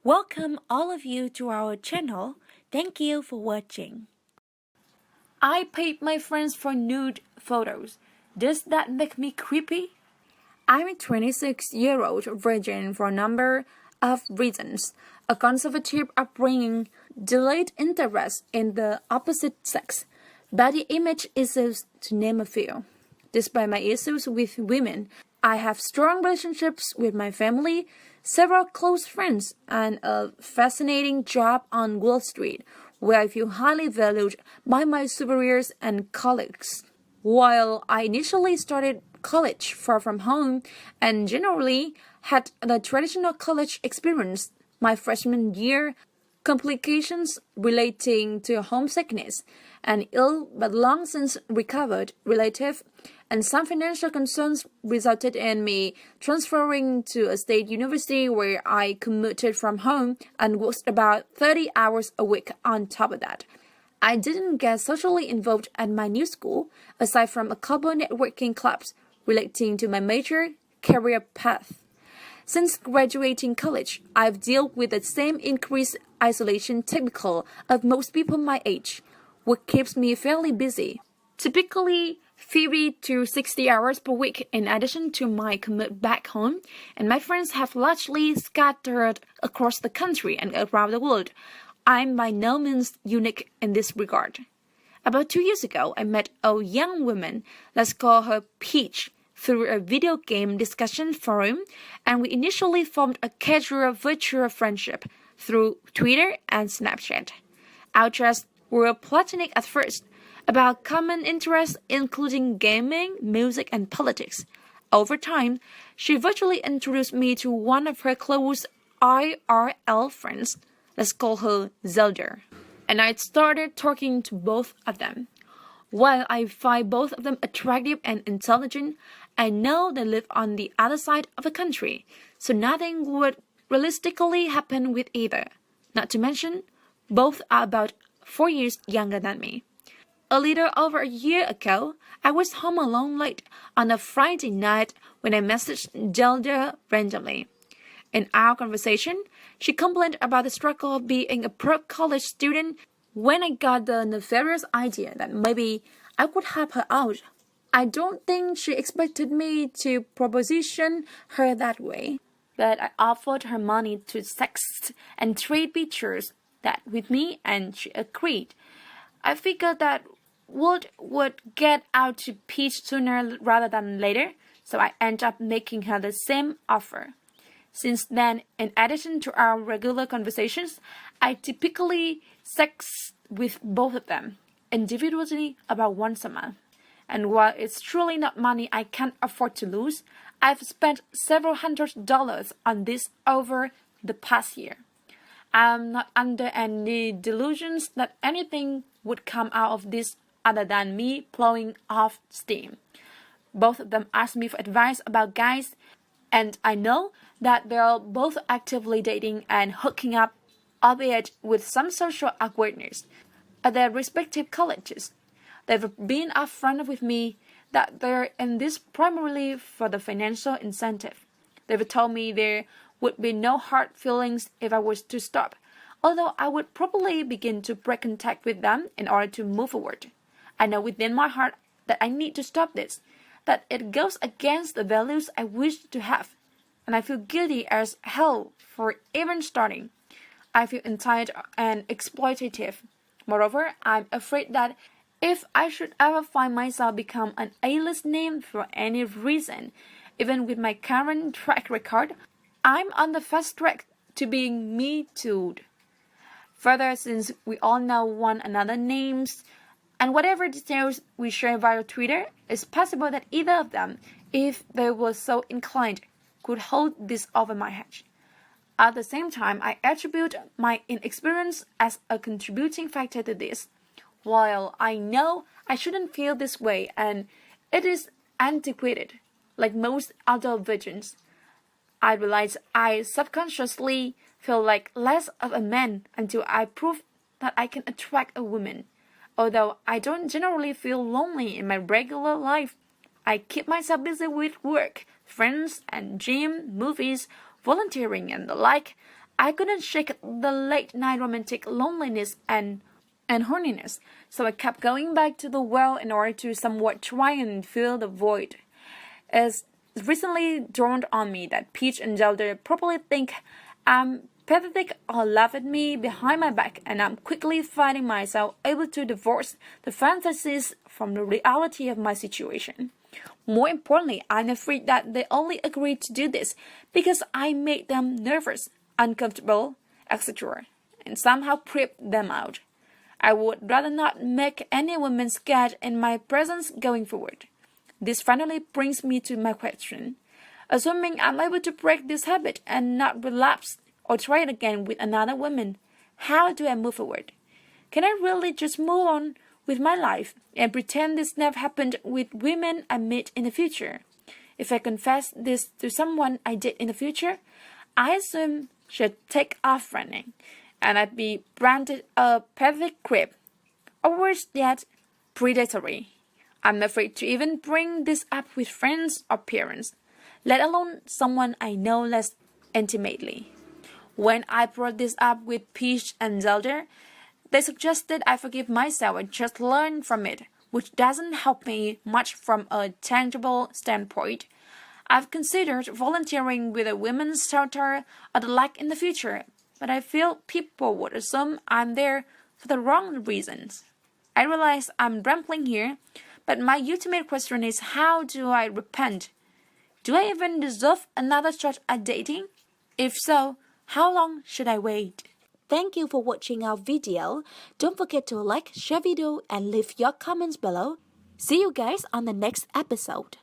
Welcome all of you to our channel. Thank you for watching. I paid my friends for nude photos. Does that make me creepy? I'm a 26-year-old virgin for a number of reasons. A conservative upbringing, delayed interest in the opposite sex, body image issues to name a few. Despite my issues with women, I have strong relationships with my family, several close friends, and a fascinating job on Wall Street, where I feel highly valued by my superiors and colleagues. While I initially started college far from home and generally had the traditional college experience my freshman year, complications relating to homesickness, an ill but long since recovered relative, and some financial concerns resulted in me transferring to a state university where I commuted from home and worked about 30 hours a week on top of that. I didn't get socially involved at my new school, aside from a couple networking clubs relating to my major career path. Since graduating college, I've dealt with the same increased isolation typical of most people my age, what keeps me fairly busy. Typically 50 to 60 hours per week in addition to my commute back home, and my friends have largely scattered across the country and around the world. I'm by no means unique in this regard. About 2 years ago, I met a young woman, let's call her Peach, through a video game discussion forum, and we initially formed a casual virtual friendship through Twitter and Snapchat. Our chats were platonic at first, about common interests including gaming, music, and politics. Over time, she virtually introduced me to one of her close IRL friends, let's call her Zelda, and I started talking to both of them. While I find both of them attractive and intelligent, I know they live on the other side of the country, so nothing would realistically happen with either. Not to mention, both are about 4 years younger than me. A little over a year ago, I was home alone late on a Friday night when I messaged Zelda randomly. In our conversation, she complained about the struggle of being a pro-college student when I got the nefarious idea that maybe I could help her out. I don't think she expected me to proposition her that way, but I offered her money to text and trade pictures that with me, and she agreed. I figured that word would get out to Peach sooner rather than later, so I ended up making her the same offer. Since then, in addition to our regular conversations, I typically sex with both of them, individually about once a month. And while it's truly not money I can't afford to lose, I've spent several $100s on this over the past year. I'm not under any delusions that anything would come out of this other than me blowing off steam. Both of them asked me for advice about guys, and I know that they're both actively dating and hooking up, albeit with some social awkwardness, at their respective colleges. They've been upfront with me that they're in this primarily for the financial incentive. They've told me there would be no hard feelings if I was to stop, although I would probably begin to break contact with them in order to move forward. I know within my heart that I need to stop this, that it goes against the values I wish to have, and I feel guilty as hell for even starting. I feel entitled and exploitative. Moreover, I'm afraid that if I should ever find myself become an A-list name for any reason, even with my current track record, I'm on the fast track to being Me Too'd. Further, since we all know one another's names, and whatever details we share via Twitter, it's possible that either of them, if they were so inclined, could hold this over my head. At the same time, I attribute my inexperience as a contributing factor to this. While I know I shouldn't feel this way and it is antiquated, like most other virgins, I realize I subconsciously feel like less of a man until I prove that I can attract a woman. Although I don't generally feel lonely in my regular life, I keep myself busy with work, friends, and gym, movies, volunteering, and the like. I couldn't shake the late-night romantic loneliness and horniness, so I kept going back to the well in order to somewhat try and fill the void. It's recently dawned on me that Peach and Zelda probably think I'm pathetic or laugh at me behind my back, and I'm quickly finding myself able to divorce the fantasies from the reality of my situation. More importantly, I'm afraid that they only agreed to do this because I made them nervous, uncomfortable, etc., and somehow creeped them out. I would rather not make any woman scared in my presence going forward. This finally brings me to my question. Assuming I'm able to break this habit and not relapse or try it again with another woman, how do I move forward? Can I really just move on with my life and pretend this never happened with women I meet in the future? If I confess this to someone I date in the future, I assume she'd take off running, and I'd be branded a perfect creep, or worse yet, predatory. I'm afraid to even bring this up with friends or parents, let alone someone I know less intimately. When I brought this up with Peach and Zelda, they suggested I forgive myself and just learn from it, which doesn't help me much from a tangible standpoint. I've considered volunteering with a women's shelter or the like in the future, but I feel people would assume I'm there for the wrong reasons. I realize I'm rambling here, but my ultimate question is, how do I repent? Do I even deserve another shot at dating? If so, how long should I wait? Thank you for watching our video. Don't forget to like, share video, and leave your comments below. See you guys on the next episode.